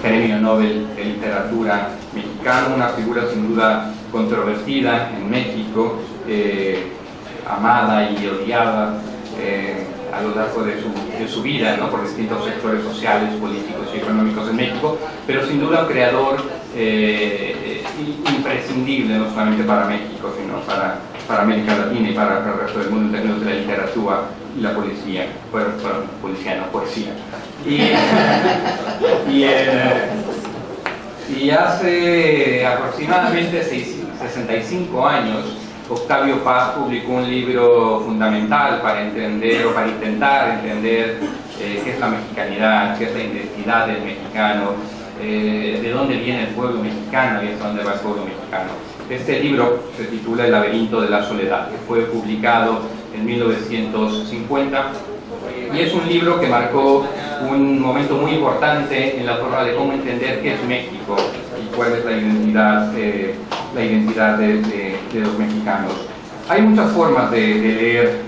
Premio Nobel de Literatura mexicano, una figura sin duda controvertida en México, amada y odiada a lo largo de su vida, ¿no?, por distintos sectores sociales, políticos y económicos en México, pero sin duda un creador imprescindible no solamente para México, sino para América Latina y para el resto del mundo en términos de la literatura y la poesía, poesía. Y hace aproximadamente 65 años, Octavio Paz publicó un libro fundamental para entender o para intentar entender qué es la mexicanidad, qué es la identidad del mexicano, de dónde viene el pueblo mexicano y hasta dónde va el pueblo mexicano. Este libro se titula El laberinto de la soledad, que fue publicado en 1950 y es un libro que marcó un momento muy importante en la forma de cómo entender qué es México y cuál es la identidad de los mexicanos. Hay muchas formas de leer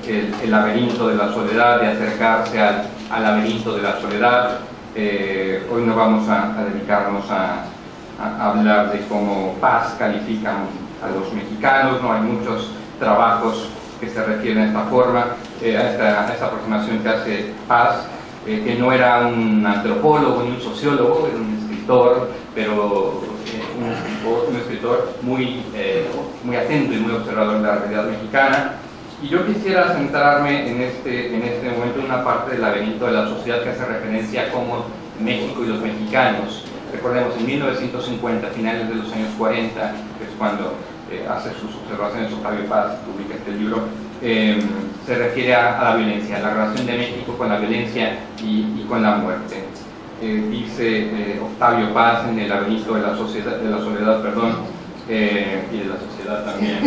el laberinto de la soledad, de acercarse al laberinto de la soledad. Hoy no vamos a dedicarnos a hablar de cómo Paz califica a los mexicanos, no hay muchos trabajos que se refieren a esta forma, a esta aproximación que hace Paz, que no era un antropólogo ni un sociólogo, era un escritor, pero un escritor muy atento y muy observador de la realidad mexicana. Y yo quisiera centrarme en este momento en una parte del laberinto de la sociedad que hace referencia a cómo México y los mexicanos, recordemos, en 1950, finales de los años 40, que es cuando hace sus observaciones Octavio Paz, publica este libro, se refiere a la violencia, a la relación de México con la violencia y con la muerte. Dice Octavio Paz en El laberinto de la soledad, y de la sociedad también.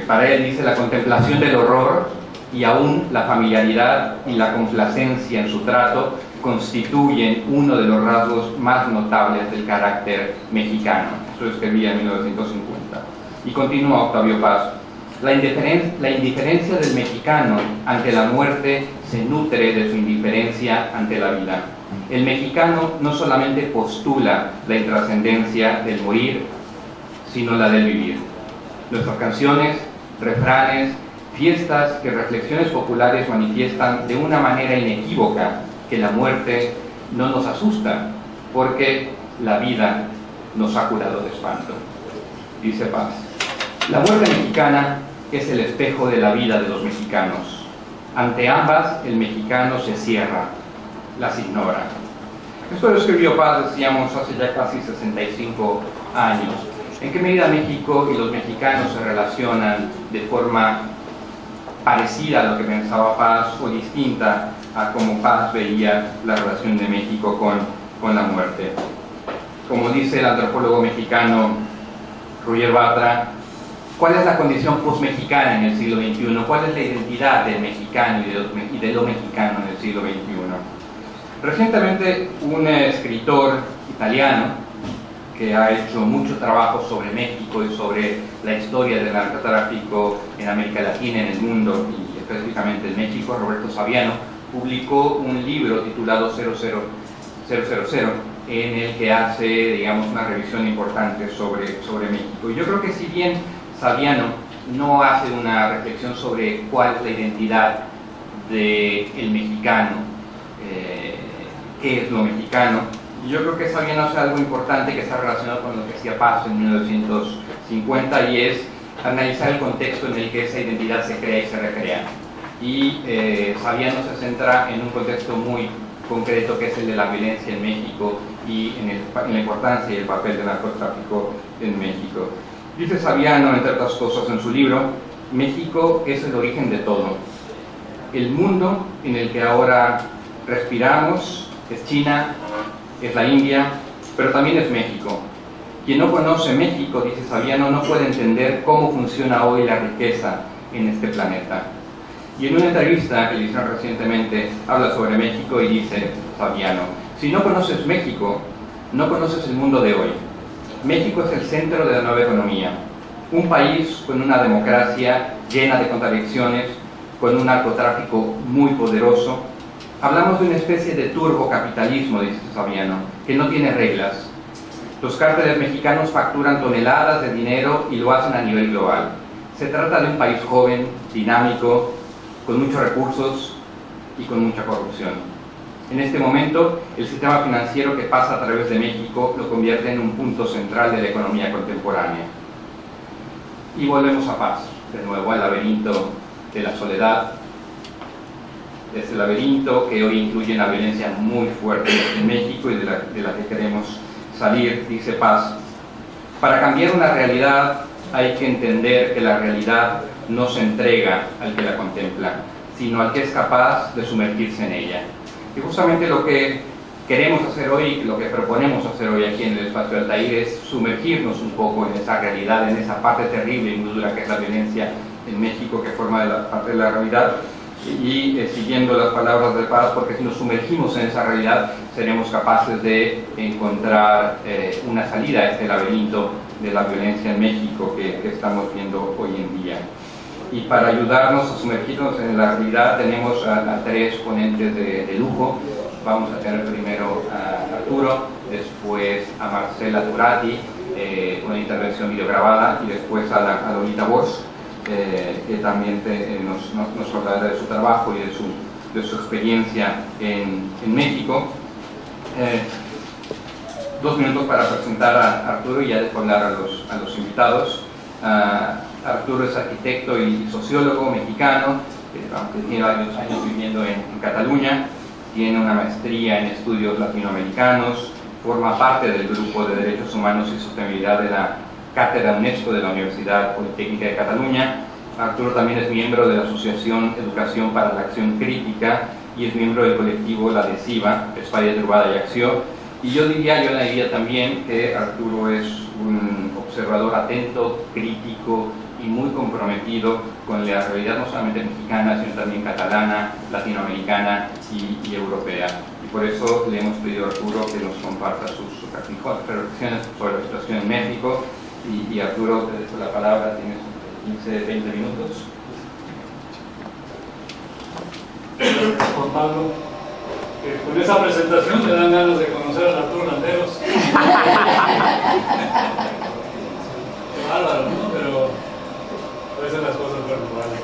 Para él dice: la contemplación del horror y aún la familiaridad y la complacencia en su trato constituyen uno de los rasgos más notables del carácter mexicano. Eso escribía en 1950. Y continúa Octavio Paz: la indiferencia del mexicano ante la muerte se nutre de su indiferencia ante la vida. El mexicano no solamente postula la intrascendencia del morir, sino la del vivir. Nuestras canciones, refranes, fiestas y reflexiones populares manifiestan de una manera inequívoca que la muerte no nos asusta, porque la vida nos ha curado de espanto. Dice Paz: la muerte mexicana es el espejo de la vida de los mexicanos. Ante ambas, el mexicano se cierra, las ignora. Esto lo escribió Paz, decíamos, hace ya casi 65 años. ¿En qué medida México y los mexicanos se relacionan de forma parecida a lo que pensaba Paz o distinta a cómo Paz veía la relación de México con la muerte? Como dice el antropólogo mexicano Roger Bartra, ¿cuál es la condición posmexicana en el siglo XXI? ¿Cuál es la identidad del mexicano y de lo mexicano en el siglo XXI? Recientemente un escritor italiano que ha hecho mucho trabajo sobre México y sobre la historia del narcotráfico en América Latina, en el mundo y específicamente en México, Roberto Saviano, publicó un libro titulado 000, en el que hace, digamos, una revisión importante sobre México. Y yo creo que si bien Saviano no hace una reflexión sobre cuál es la identidad del mexicano, qué es lo mexicano, yo creo que Saviano hace algo importante que está relacionado con lo que hacía Paz en 1950, y es analizar el contexto en el que esa identidad se crea y se recrea. Y Saviano se centra en un contexto muy concreto, que es el de la violencia en México y en la importancia y el papel del narcotráfico en México. Dice Saviano, entre otras cosas, en su libro: México es el origen de todo. El mundo en el que ahora respiramos es China, es la India, pero también es México. Quien no conoce México, dice Saviano, no puede entender cómo funciona hoy la riqueza en este planeta. Y en una entrevista que le hicieron recientemente, habla sobre México y dice Saviano: si no conoces México, no conoces el mundo de hoy. México es el centro de la nueva economía, un país con una democracia llena de contradicciones, con un narcotráfico muy poderoso, Hablamos de una especie de turbocapitalismo, dice Saviano, que no tiene reglas. Los cárteles mexicanos facturan toneladas de dinero y lo hacen a nivel global. Se trata de un país joven, dinámico, con muchos recursos y con mucha corrupción. En este momento, el sistema financiero que pasa a través de México lo convierte en un punto central de la economía contemporánea. Y volvemos a Paz, de nuevo al laberinto de la soledad, ese laberinto que hoy incluye una violencia muy fuerte en México y de la que queremos salir. Dice Paz: para cambiar una realidad hay que entender que la realidad no se entrega al que la contempla, sino al que es capaz de sumergirse en ella. Y justamente lo que queremos hacer hoy, lo que proponemos hacer hoy aquí en el espacio de Altair, es sumergirnos un poco en esa realidad, en esa parte terrible y muy dura que es la violencia en México, que forma parte de la realidad. Y siguiendo las palabras de Paz, porque si nos sumergimos en esa realidad seremos capaces de encontrar una salida a este laberinto de la violencia en México que estamos viendo hoy en día. Y para ayudarnos a sumergirnos en la realidad tenemos a tres ponentes de lujo. Vamos a tener primero a Arturo, después a Marcela Turati, una intervención videograbada, y después a Lolita Bosch, que también nos hablará de su trabajo y de su experiencia en México. 2 minutos para presentar a Arturo y ya después hablar a los invitados. Arturo es arquitecto y sociólogo mexicano, aunque tiene varios años viviendo en Cataluña. Tiene una maestría en estudios latinoamericanos, forma parte del Grupo de Derechos Humanos y Sostenibilidad de la Cátedra UNESCO de la Universidad Politécnica de Cataluña. Arturo también es miembro de la Asociación Educación para la Acción Crítica y es miembro del colectivo La Adhesiva, Espai de Trobada y Acción. Y yo diría también que Arturo es un observador atento, crítico y muy comprometido con la realidad no solamente mexicana, sino también catalana, latinoamericana y europea. Y por eso le hemos pedido a Arturo que nos comparta sus reflexiones sobre la situación en México. Y Arturo, te dejo la palabra, tienes 15-20 minutos. Gracias, Juan Pablo. Con esa presentación me dan ganas de conocer a Arturo Landeros. Qué bárbaro, ¿no? Pero a veces las cosas fueron iguales.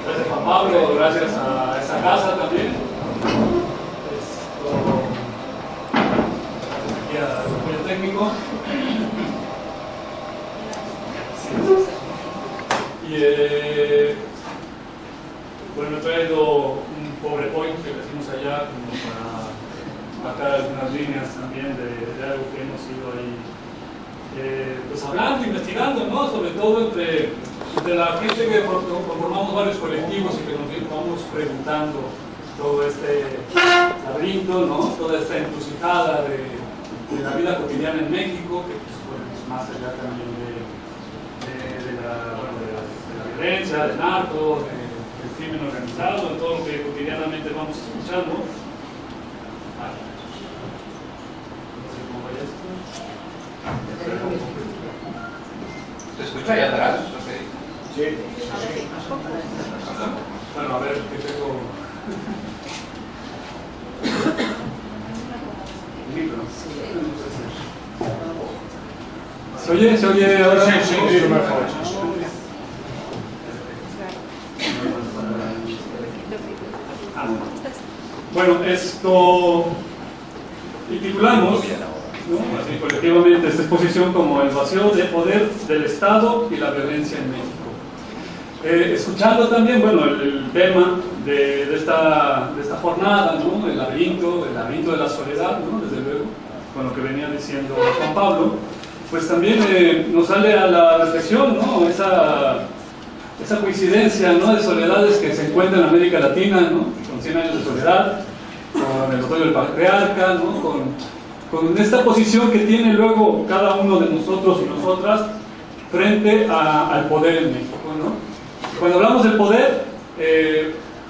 Gracias, Juan Pablo, gracias a esa casa también. Aquí al apoyo técnico. Y bueno, he traído un PowerPoint que decimos allá como para marcar algunas líneas también de algo que hemos ido ahí pues hablando, investigando, ¿no? Sobre todo entre la gente que conformamos varios colectivos y que nos vamos preguntando todo este laberinto, ¿no? Toda esta encrucijada de la vida cotidiana en México, que pues, bueno, es más allá también de la violencia, del narco, del crimen organizado, de todo lo que cotidianamente vamos escuchando. ¿Se escucha allá atrás? Sí. Bueno, a ver, ¿qué tengo? ¿Se oye ahora? Sí, mejor. Bueno, esto titulamos, ¿no? Así colectivamente esta exposición como el vacío de poder del Estado y la violencia en México. Escuchando también, bueno, el tema de esta jornada, ¿no? El laberinto de la soledad, ¿no? Desde luego, con lo que venía diciendo Juan Pablo, pues también nos sale a la reflexión, ¿no? Esa coincidencia, ¿no? De soledades que se encuentran en América Latina, ¿no? Con 100 años de soledad, con el otoño del patriarca, ¿no? Con esta posición que tiene luego cada uno de nosotros y nosotras frente al poder en México, ¿no? Cuando hablamos del poder,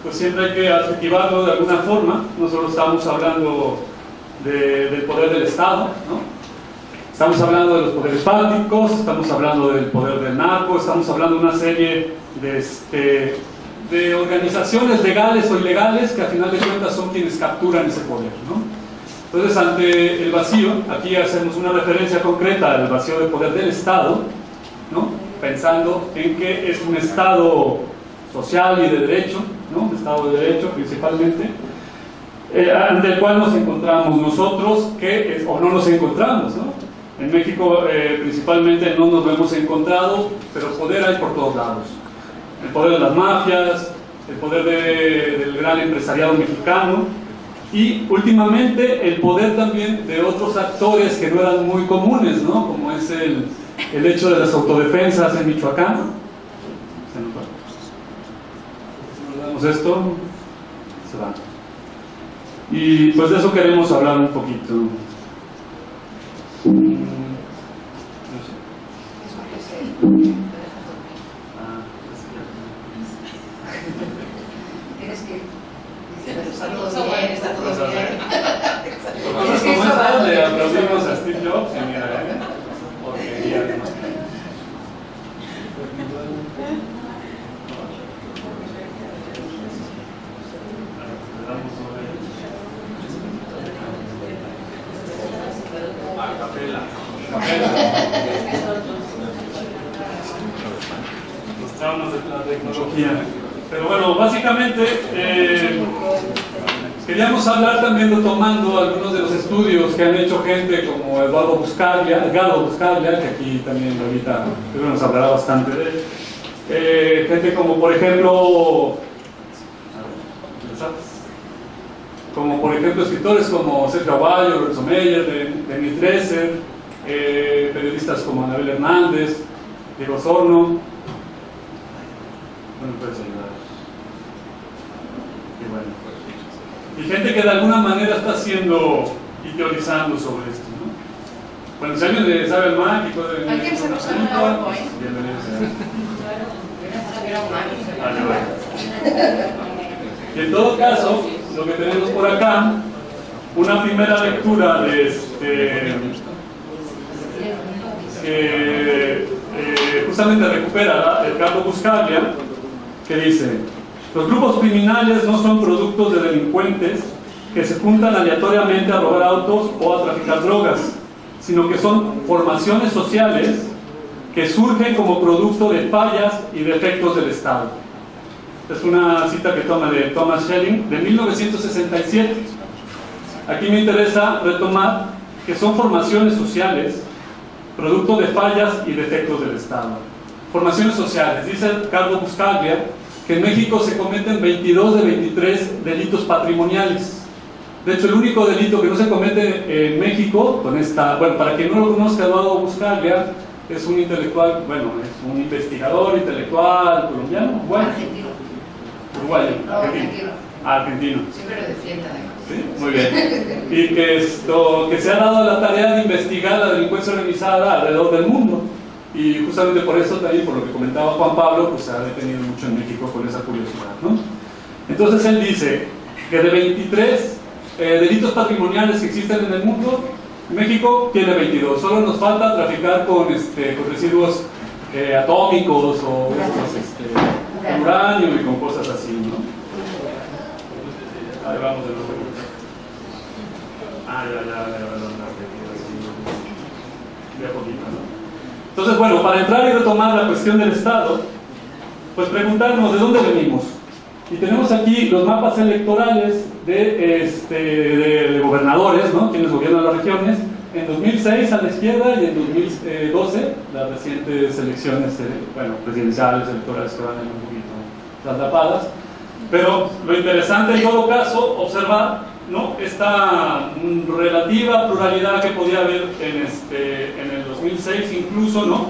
pues siempre hay que adjetivarlo de alguna forma. No solo estamos hablando del poder del Estado, ¿no? Estamos hablando de los poderes fácticos, estamos hablando del poder del narco, estamos hablando de una serie de de organizaciones legales o ilegales que a final de cuentas son quienes capturan ese poder, ¿no? Entonces, ante el vacío, aquí hacemos una referencia concreta al vacío de poder del Estado, ¿no? Pensando en que es un Estado social y de derecho, ¿no? Un Estado de derecho principalmente, ante el cual nos encontramos nosotros, o no nos encontramos, ¿no? En México principalmente no nos lo hemos encontrado, pero poder hay por todos lados. El poder de las mafias, el poder del gran empresariado mexicano y últimamente el poder también de otros actores que no eran muy comunes, ¿no? Como es el hecho de las autodefensas en Michoacán. Si nos damos esto, se va. Y pues de eso queremos hablar un poquito. Está todo bien, está todo bien. ¿Cómo está? Le aplaudimos a Steve Jobs y mira, porquería que nos cae. Los traumas de la tecnología. Pero bueno, básicamente queríamos hablar también retomando algunos de los estudios que han hecho gente como Edgardo Buscaglia, que aquí también ahorita creo que nos hablará bastante de él. Gente como por ejemplo escritores como Sergio Aguayo, Lorenzo Meyer, Denis Dresser, periodistas como Anabel Hernández, Diego Osorno. Bueno, puedes ayudar. Y gente que de alguna manera está haciendo y teorizando sobre esto, ¿no? Bueno, si alguien le sabe el Mac y puede venir. ¿Alguien se nos ha dado hoy? Bienvenidos. Vale. Y en todo caso, lo que tenemos por acá, una primera lectura de que justamente recupera Edgardo Buscaglia, que dice: los grupos criminales no son productos de delincuentes que se juntan aleatoriamente a robar autos o a traficar drogas, sino que son formaciones sociales que surgen como producto de fallas y defectos del Estado. Es una cita que toma de Thomas Schelling de 1967. Aquí me interesa retomar que son formaciones sociales producto de fallas y defectos del Estado. Formaciones sociales. Dice Edgardo Buscaglia que en México se cometen 22 de 23 delitos patrimoniales. De hecho, el único delito que no se comete en México, para quien no lo conozca, Eduardo Buscaglia es un intelectual, es un investigador intelectual colombiano, uruguayo, argentino. Siempre lo defiende, además. ¿Sí? Muy bien. Y que se ha dado la tarea de investigar la delincuencia organizada alrededor del mundo. Y justamente por eso también, por lo que comentaba Juan Pablo, pues se ha detenido mucho en México con esa curiosidad, ¿no? Entonces él dice que de 23 delitos patrimoniales que existen en el mundo, México tiene 22. Solo nos falta traficar con residuos atómicos o con uranio y con cosas así, ¿no? Ahí vamos de nuevo. De a poquito, ¿no? Entonces, bueno, para entrar y retomar la cuestión del Estado, pues preguntarnos de dónde venimos. Y tenemos aquí los mapas electorales de gobernadores, ¿no? Quienes gobiernan las regiones, en 2006 a la izquierda y en 2012 las recientes elecciones, presidenciales, electorales que van en un poquito traslapadas. Pero lo interesante en todo caso, observar, ¿no?, esta relativa pluralidad que podía haber en el 2006 incluso, ¿no?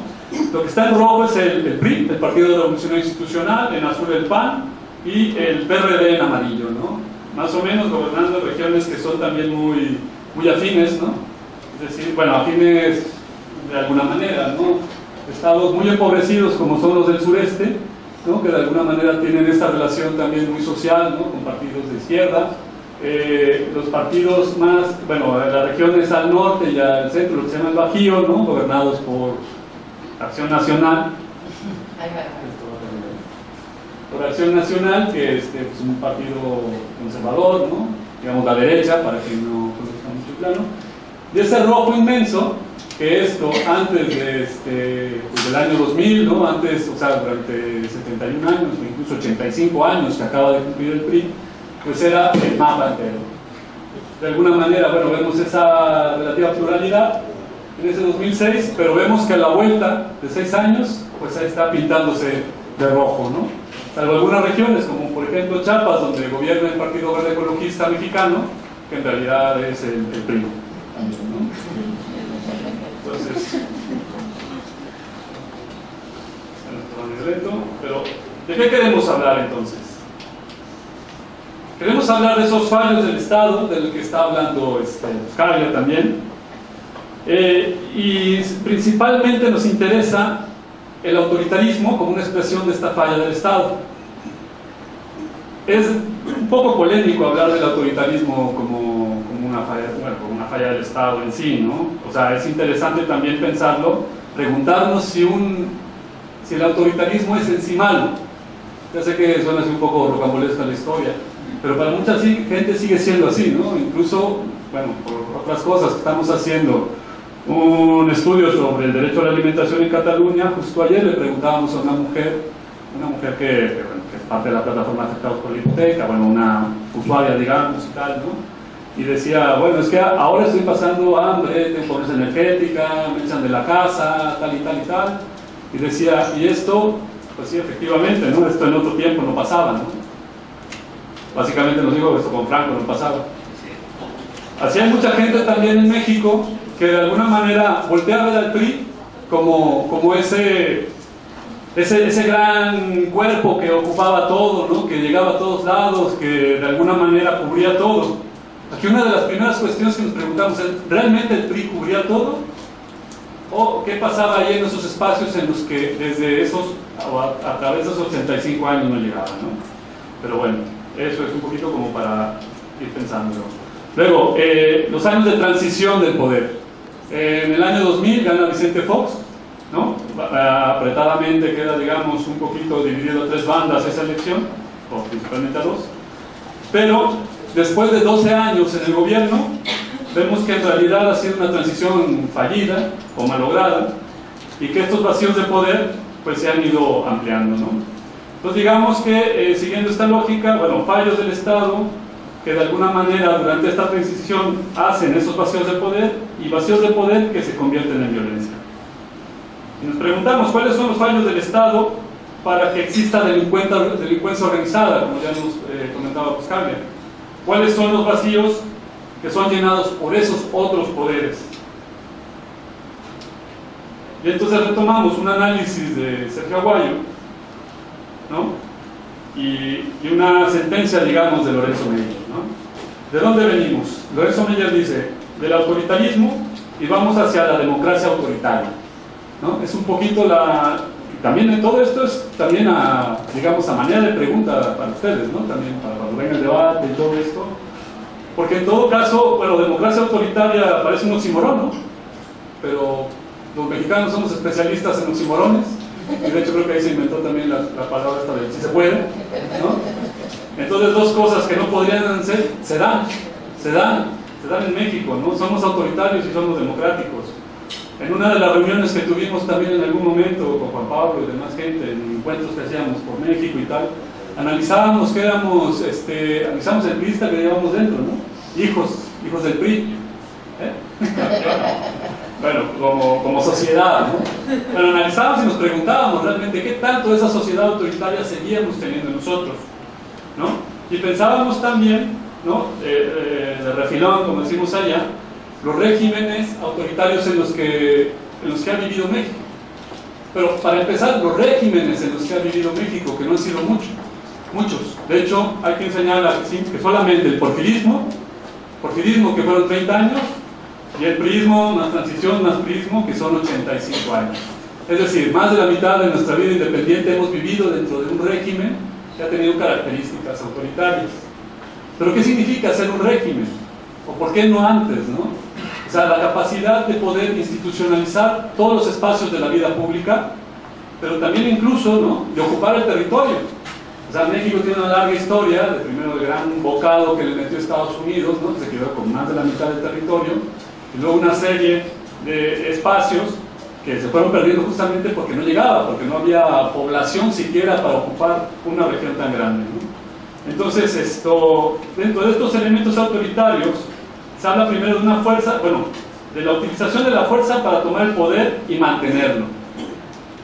Lo que está en rojo es el PRI, el Partido de Revolución Institucional, en azul el PAN y el PRD en amarillo, ¿no? Más o menos gobernando regiones que son también muy, muy afines, ¿no? Es decir, afines de alguna manera, ¿no? Estados muy empobrecidos como son los del sureste, ¿no?, que de alguna manera tienen esta relación también muy social, ¿no?, con partidos de izquierda. Los partidos más, las regiones al norte y al centro, lo que se llama el Bajío, ¿no?, gobernados por Acción Nacional. por Acción Nacional, que es un partido conservador, ¿no? Digamos la derecha, para que no conozca mucho plano, y ese rojo inmenso, que esto antes de, pues del año 2000, ¿no? Antes, o sea, durante 71 años, o incluso 85 años que acaba de cumplir el PRI, pues era el mapa entero. De alguna manera, bueno, vemos esa relativa pluralidad en ese 2006, pero vemos que a la vuelta de 6 años, pues ahí está pintándose de rojo, ¿no? Salvo algunas regiones, como por ejemplo Chiapas, donde gobierna el Partido Verde Ecologista Mexicano, que en realidad es el PRI, ¿no? Entonces, pero ¿de qué queremos hablar entonces? Queremos hablar de esos fallos del Estado, del que está hablando Buscaglia también, y principalmente nos interesa el autoritarismo como una expresión de esta falla del Estado. Es un poco polémico hablar del autoritarismo como una falla, bueno, como una falla del Estado en sí, ¿no? O sea, es interesante también pensarlo, preguntarnos si el autoritarismo es en sí malo. Ya sé que suena así un poco rocambolesca la historia, pero para mucha gente sigue siendo así, ¿no? Incluso, bueno, por otras cosas que estamos haciendo un estudio sobre el derecho a la alimentación en Cataluña. Justo ayer le preguntábamos a una mujer que es parte de la plataforma Afectados por la Hipoteca, bueno, una usuaria, digamos, y tal, ¿no? Y decía, bueno, es que ahora estoy pasando hambre, tengo pobreza energética, me echan de la casa, tal y tal y tal. Y decía, y esto, pues sí, efectivamente, ¿no? Esto en otro tiempo no pasaba, ¿no? Básicamente nos digo, esto con Franco no pasaba. Así hay mucha gente también en México que de alguna manera voltea a ver al PRI como ese gran cuerpo que ocupaba todo, ¿no? Que llegaba a todos lados, que de alguna manera cubría todo. Aquí una de las primeras cuestiones que nos preguntamos es, ¿realmente el PRI cubría todo? ¿O qué pasaba ahí en esos espacios en los que desde esos, a través de esos 85 años no llegaban, ¿no? Pero bueno, eso es un poquito como para ir pensándolo. Luego, los años de transición del poder. En el año 2000 gana Vicente Fox, ¿no? Apretadamente queda, digamos, un poquito dividido a 3 bandas esa elección, o principalmente a 2. Pero después de 12 años en el gobierno, vemos que en realidad ha sido una transición fallida o malograda, y que estos vacíos de poder pues se han ido ampliando, ¿no? Entonces digamos que siguiendo esta lógica, bueno, fallos del Estado que de alguna manera durante esta transición hacen esos vacíos de poder, y vacíos de poder que se convierten en violencia. Y nos preguntamos cuáles son los fallos del Estado para que exista delincuencia organizada, como ya nos comentaba Buscaglia. ¿Cuáles son los vacíos que son llenados por esos otros poderes? Y entonces retomamos un análisis de Sergio Aguayo, ¿no? Y una sentencia, digamos, de Lorenzo Meyer, ¿no? ¿De dónde venimos? Lorenzo Meyer dice, del autoritarismo, y vamos hacia la democracia autoritaria, ¿no? Es un poquito también en todo esto es también digamos, a manera de pregunta para ustedes, ¿no? También para cuando venga el debate y todo esto, porque en todo caso, bueno, democracia autoritaria parece un oxímoron, ¿no? Pero los mexicanos somos especialistas en oxímorones, y de hecho creo que ahí se inventó también la palabra esta de si se puede, ¿no? Entonces dos cosas que no podrían ser, se dan en México, ¿no? Somos autoritarios y somos democráticos. En una de las reuniones que tuvimos también en algún momento con Juan Pablo y demás gente, en encuentros que hacíamos por México y tal, analizábamos que éramos, analizamos el PRI que llevamos dentro, ¿no? Hijos del PRI, bueno, como sociedad, ¿no? Pero analizábamos y nos preguntábamos realmente qué tanto esa sociedad autoritaria seguíamos teniendo nosotros, ¿no? Y pensábamos también, ¿no? De refilón, como decimos allá, los regímenes autoritarios en los que ha vivido México. Pero para empezar, los regímenes en los que ha vivido México, que no han sido muchos. De hecho, hay quien señala que solamente el porfirismo que fueron 30 años, y el priismo, más transición, más priismo, que son 85 años. Es decir, más de la mitad de nuestra vida independiente hemos vivido dentro de un régimen que ha tenido características autoritarias. ¿Pero qué significa ser un régimen? ¿O por qué no antes, no? O sea, la capacidad de poder institucionalizar todos los espacios de la vida pública, pero también incluso, ¿no?, de ocupar el territorio. O O sea, México tiene una larga historia, de primero el gran bocado que le metió Estados Unidos, ¿no? Que se quedó con más de la mitad del territorio, y luego una serie de espacios que se fueron perdiendo justamente porque no llegaba, porque no había población siquiera para ocupar una región tan grande, ¿no? Entonces, dentro de estos elementos autoritarios, se habla primero de una fuerza, bueno, de la utilización de la fuerza para tomar el poder y mantenerlo,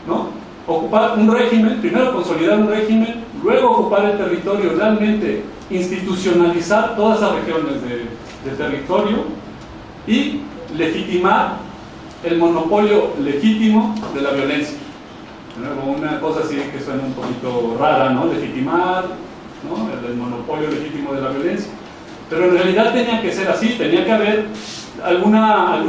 ¿no? Ocupar un régimen, primero consolidar un régimen, luego ocupar el territorio, realmente institucionalizar todas esas regiones de territorio y legitimar el monopolio legítimo de la violencia. Como una cosa así que suena un poquito rara, ¿no? Legitimar, ¿no? El monopolio legítimo de la violencia. Pero en realidad tenía que ser así, tenía que haber algún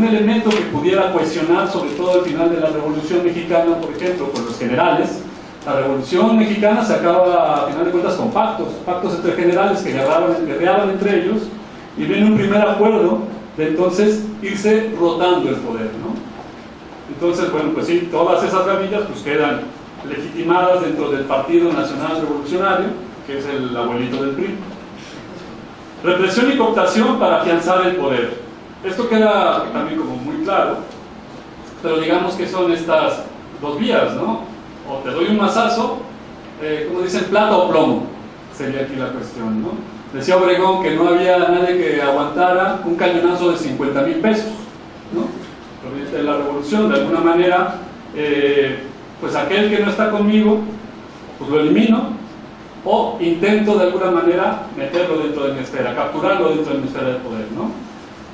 elemento que pudiera cohesionar, sobre todo al final de la Revolución Mexicana, por ejemplo, con los generales. La Revolución Mexicana se acaba, a final de cuentas, con pactos entre generales que guerreaban entre ellos, y viene un primer acuerdo de entonces irse rotando el poder, ¿no? Entonces, bueno, pues sí, todas esas gavillas pues quedan legitimadas dentro del Partido Nacional Revolucionario, que es el abuelito del PRI. Represión y cooptación para afianzar el poder. Esto queda también como muy claro, pero digamos que son estas dos vías, ¿no? O te doy un mazazo, como dicen, plata o plomo, sería aquí la cuestión, ¿no? Decía Obregón que no había nadie que aguantara un cañonazo de 50,000 pesos, ¿no? Proveniente de la revolución, de alguna manera, pues aquel que no está conmigo, pues lo elimino, o intento de alguna manera meterlo dentro de mi esfera, capturarlo dentro de mi esfera de poder, ¿no?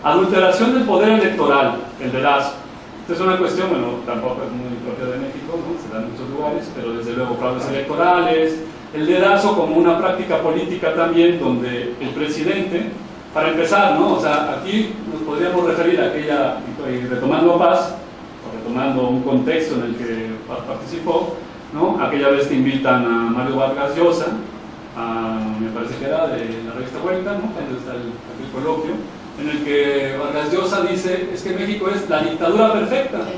Adulteración del poder electoral, el dedazo. Esta es una cuestión, bueno, tampoco es muy propia de México, ¿no? Se da en muchos lugares, pero desde luego fraudes electorales, el dedazo como una práctica política también, donde el presidente, para empezar, ¿no? O sea, aquí nos podríamos referir a aquella, y retomando a Paz, o retomando un contexto en el que Paz participó, ¿no? Aquella vez que invitan a Mario Vargas Llosa, me parece que era de la revista Vuelta, ¿no? Cuando está aquel coloquio, en el que Vargas Llosa dice, es que México es la dictadura perfecta. En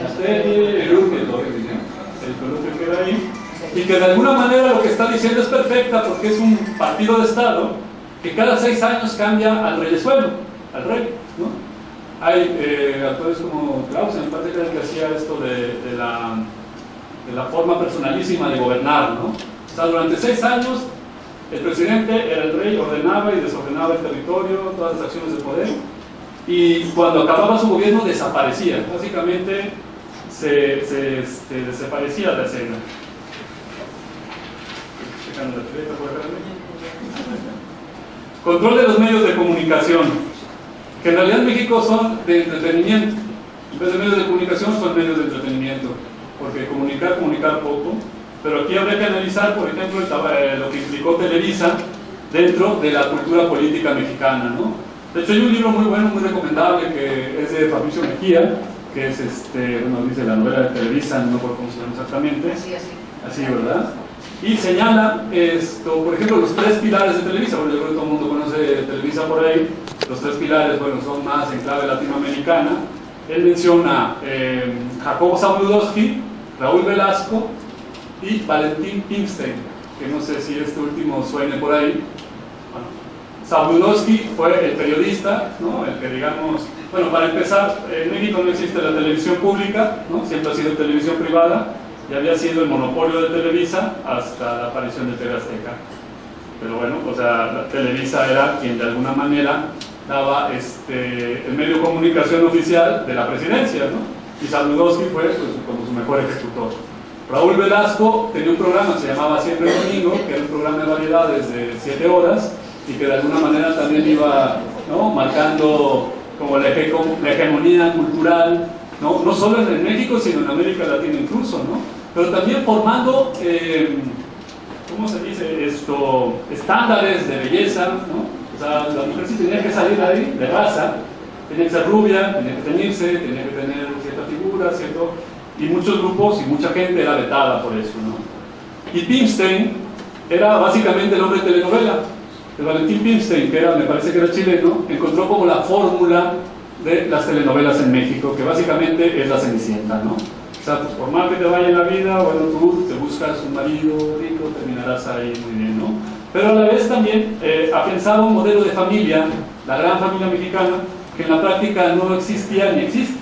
la tele, el coloquio que era ahí, y que de alguna manera lo que está diciendo es perfecta porque es un partido de Estado que cada 6 años cambia al reyesuelo, al rey, ¿no? Hay actores como Clausen, me parece que era el que hacía esto de la forma personalísima de gobernar, ¿no? O sea, durante 6 años el presidente era el rey, ordenaba y desordenaba el territorio, todas las acciones de poder, y cuando acababa su gobierno desaparecía, básicamente se desaparecía de escena. Control de los medios de comunicación, que en realidad en México son de entretenimiento. En vez de medios de comunicación son medios de entretenimiento, porque comunicar poco. Pero aquí habría que analizar, por ejemplo, lo que implicó Televisa dentro de la cultura política mexicana, ¿no? De hecho, hay un libro muy bueno, muy recomendable, que es de Fabricio Mejía, que es, bueno, dice la novela de Televisa, no recuerdo cómo se llama exactamente. Así, ¿verdad? Y señala, por ejemplo, los 3 pilares de Televisa. Bueno, yo creo que todo el mundo conoce Televisa por ahí. Los 3 pilares, bueno, son más en clave latinoamericana. Él menciona Jacobo Zabludovsky, Raúl Velasco y Valentín Pimstein, que no sé si este último suene por ahí. Bueno, Zabludovsky fue el periodista, ¿no? El que, digamos, bueno, para empezar, en México no existe la televisión pública, ¿no? Siempre ha sido televisión privada, y había sido el monopolio de Televisa hasta la aparición de TV Azteca. Pero bueno, o sea, la Televisa era quien de alguna manera daba el medio de comunicación oficial de la presidencia, ¿no? Y Zabludovsky fue pues, como su mejor ejecutor. Raúl Velasco tenía un programa que se llamaba Siempre el Domingo, que era un programa de variedades de 7 horas y que de alguna manera también iba, ¿no? Marcando como la hegemonía cultural, no solo en México, sino en América Latina incluso, ¿no? Pero también formando, ¿cómo se dice esto? Estándares de belleza, ¿no? O sea, la mujer sí tenía que salir ahí de raza, tenía que ser rubia, tenía que teñirse, tenía que tener cierta figura, ¿cierto? Y muchos grupos y mucha gente era vetada por eso, ¿no? Y Pimstein era básicamente el hombre de telenovela. El Valentín Pimstein, que era, me parece que era chileno, encontró como la fórmula de las telenovelas en México, que básicamente es la Cenicienta, ¿no? O sea, pues por mal que te vaya en la vida, bueno, tú te buscas un marido rico, terminarás ahí muy bien, ¿no? Pero a la vez también ha pensado un modelo de familia, la gran familia mexicana, que en la práctica no existía ni existe.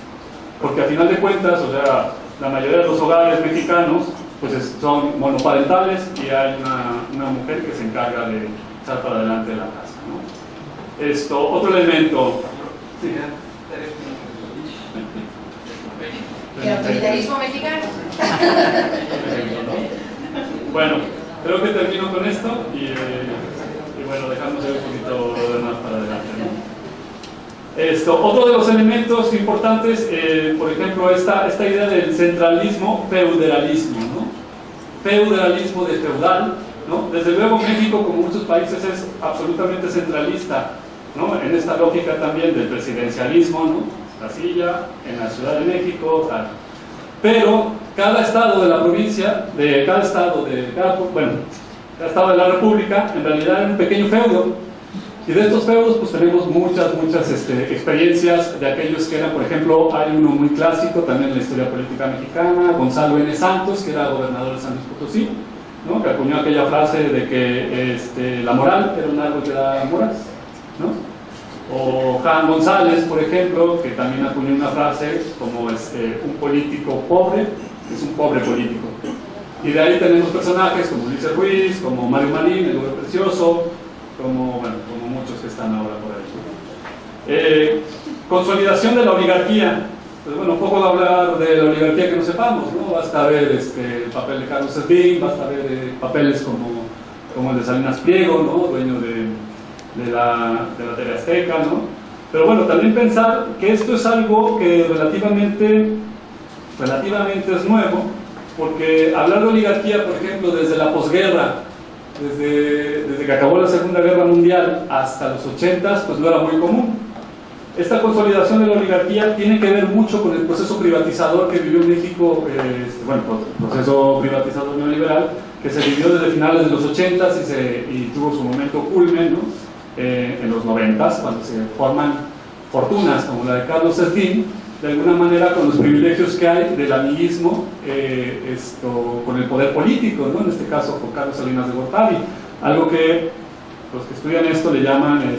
Porque a final de cuentas, o sea, la mayoría de los hogares mexicanos pues son monoparentales y hay una mujer que se encarga de echar para adelante la casa, ¿no? Otro elemento. Sí. El autoritarismo mexicano. Bueno, creo que termino con esto y bueno, dejamos un poquito lo demás para adelante, ¿no? Otro de los elementos importantes, por ejemplo, esta idea del centralismo, feudalismo, ¿no? Feudalismo de feudal, ¿no? Desde luego México, como muchos países, es absolutamente centralista, ¿no? En esta lógica también del presidencialismo, ¿no? La silla en la Ciudad de México, tal. Pero cada estado de la provincia, cada estado de la república, en realidad era un pequeño feudo. Y de estos feudos pues tenemos muchas experiencias de aquellos que eran, por ejemplo, hay uno muy clásico también en la historia política mexicana, Gonzalo N. Santos, que era gobernador de San Luis Potosí, ¿no? Que acuñó aquella frase de que la moral era un árbol que da moras, ¿no? O Juan González, por ejemplo, que también acuñó una frase como un político pobre es un pobre político. Y de ahí tenemos personajes como Ulises Ruiz, como Mario Marín, el Oro Precioso, como muchos que están ahora por ahí. Consolidación de la oligarquía. Pues bueno, poco de hablar de la oligarquía que no sepamos, ¿no? Basta ver el papel de Carlos Slim, basta ver papeles como el de Salinas Pliego, ¿no? Dueño de la TV Azteca, ¿no? Pero bueno, también pensar que esto es algo que relativamente es nuevo, porque hablar de oligarquía, por ejemplo, desde la posguerra, desde que acabó la Segunda Guerra Mundial hasta los 80s, pues no era muy común. Esta consolidación de la oligarquía tiene que ver mucho con el proceso privatizador que vivió México, proceso privatizador neoliberal, que se vivió desde finales de los 80s y tuvo su momento culmen, ¿no? En los 90s, cuando se forman fortunas como la de Carlos Slim, de alguna manera con los privilegios que hay del amiguismo con el poder político, ¿no? En este caso con Carlos Salinas de Gortari, algo que los que estudian esto le llaman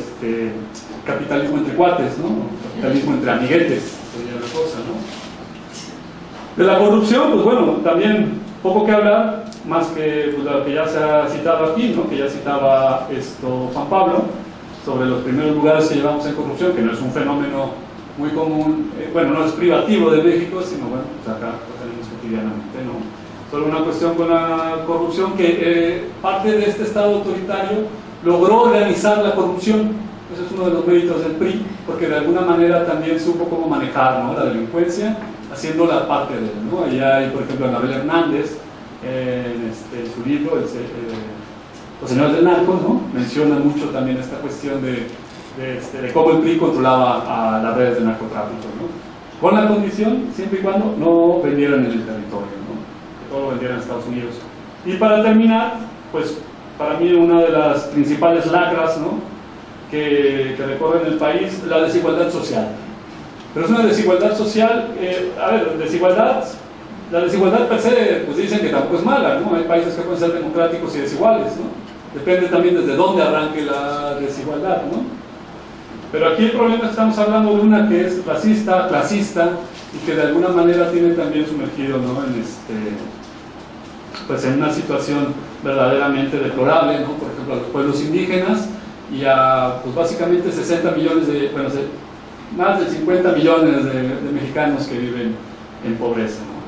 capitalismo entre cuates, ¿no? Capitalismo entre amiguetes, sería la cosa, ¿no? De la corrupción, pues bueno, también poco que hablar, más que pues, lo que ya se ha citado aquí, ¿no? Que ya citaba Juan Pablo, sobre los primeros lugares que llevamos en corrupción, que no es un fenómeno muy común, no es privativo de México, sino bueno, pues acá lo tenemos cotidianamente, ¿no? Solo una cuestión con la corrupción, que parte de este Estado autoritario logró organizar la corrupción. Ese es uno de los méritos del PRI, porque de alguna manera también supo cómo manejar, ¿no? La delincuencia, haciéndola parte de él, ¿no? Allá hay, por ejemplo, Anabel Hernández, en su libro, Los Señores del Narco, ¿no? Menciona mucho también esta cuestión de cómo el PRI controlaba a las redes de narcotráfico, ¿no? Con la condición, siempre y cuando no vendieran en el territorio, ¿no? Que todo lo vendieran en Estados Unidos. Y para terminar, pues para mí una de las principales lacras, ¿no? que recorren el país, la desigualdad social. Pero es una desigualdad social, la desigualdad per se, pues dicen que tampoco es mala, ¿no? Hay países que pueden ser democráticos y desiguales, ¿no? Depende también desde dónde arranque la desigualdad, ¿no? Pero aquí el problema es que estamos hablando de una que es racista, clasista, y que de alguna manera tiene también sumergido, ¿no? En una situación verdaderamente deplorable, ¿no? Por ejemplo, a los pueblos indígenas y a, pues básicamente 60 millones más de 50 millones de mexicanos que viven en pobreza, ¿no?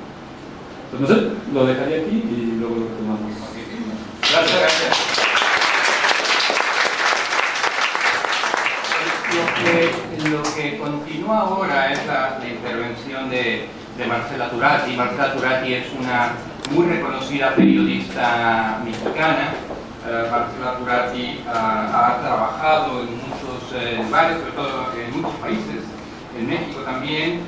Pues no sé, lo dejaría aquí y luego lo retomamos. Gracias. Lo que continúa ahora es la intervención de Marcela Turati. Marcela Turati es una muy reconocida periodista mexicana. Marcela Turati ha trabajado en muchos lugares, sobre todo en muchos países, en México también.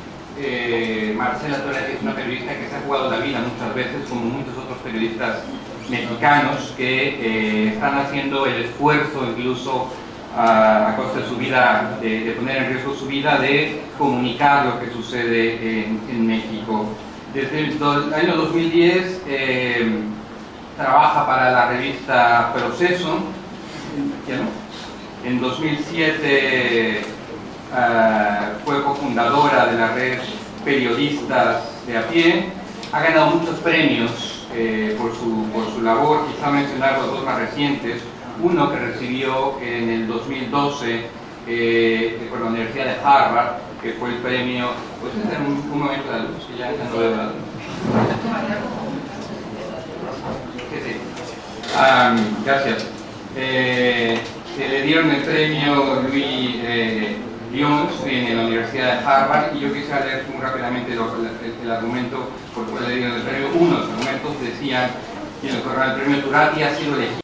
Marcela Turati es una periodista que se ha jugado la vida muchas veces, como muchos otros periodistas mexicanos que están haciendo el esfuerzo, incluso a costa de su vida, de poner en riesgo su vida, de comunicar lo que sucede en México. Desde el año 2010 trabaja para la revista Proceso. En 2007 fue cofundadora de la red Periodistas de a Pie. Ha ganado muchos premios por su labor. Quizá mencionar los dos más recientes. Uno que recibió en el 2012 por la Universidad de Harvard, que fue el premio. ¿Puedes hacer un momento de la luz? Que ya no veo la luz. Gracias. Le dieron el premio Louis Lyons en la Universidad de Harvard, y yo quisiera leer muy rápidamente el argumento por el cual le dieron el premio. Uno de los argumentos decían, y en el programa del premio Turati ha sido elegido